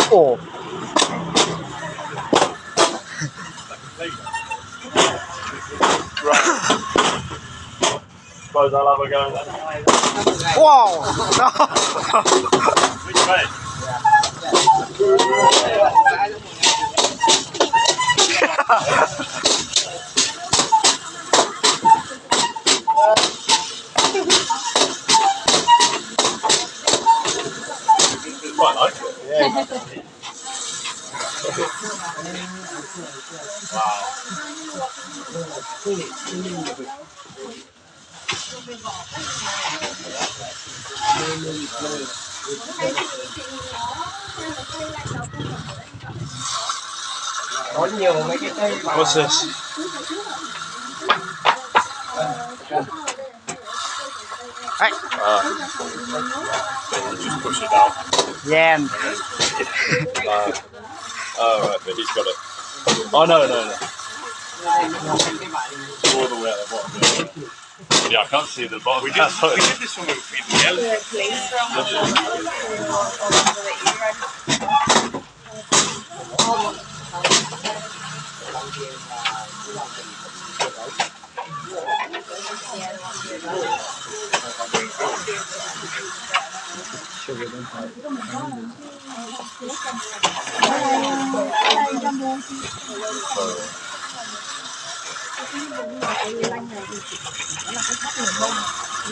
Ồ. Suppose I'll have a go. Wow. Which way? Quite like it. Yeah. Wow. Có nhiều mấy cái cây mà. What's this? Hey. You just push it down. Yeah. Oh, right, but he's got it. Oh, no. All the way at the bottom. Yeah, I can't see the bottom. We did this one with feeding the elephant.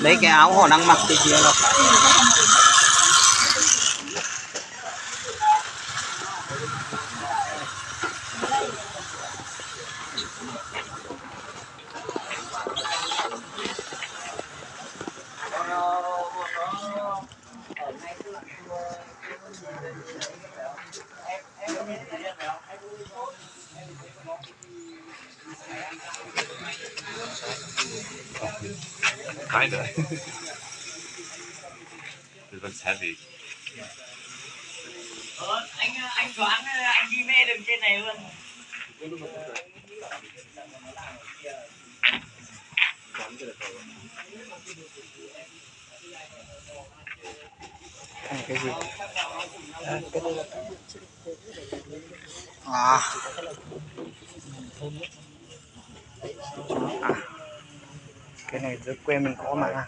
Lấy cái áo họ đang mặc thì kia là phải. Kinda. It looks heavy. Anh Doãn anh đi mê đường trên này luôn. Cái gì? À. Cái này dưới quê mình có mà.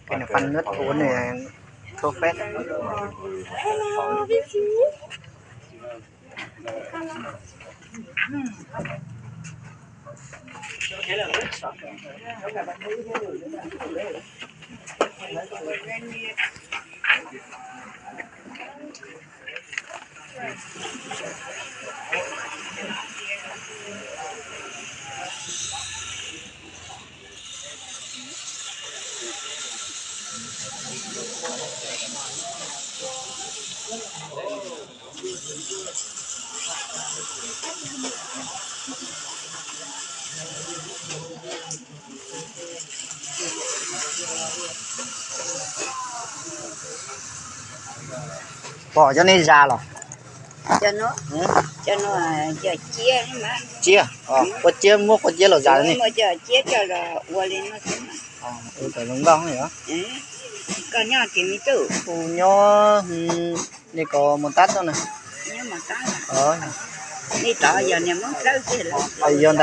Cái này phân nước cuốn này thô phết. Bỏ cho nên già rồi. Cho nó chờ chia nó mà. Chia? Có chia mua có chia là già này. Mà chờ chia cho là qua lên nó thế mà. Phải đúng không nhỉ? Còn nhỏ thì mới tự. Phụ nhỏ này có một tát thôi này. Nhưng mà cái là. Đi tỏ giờ này mất đâu chứ là. Giờ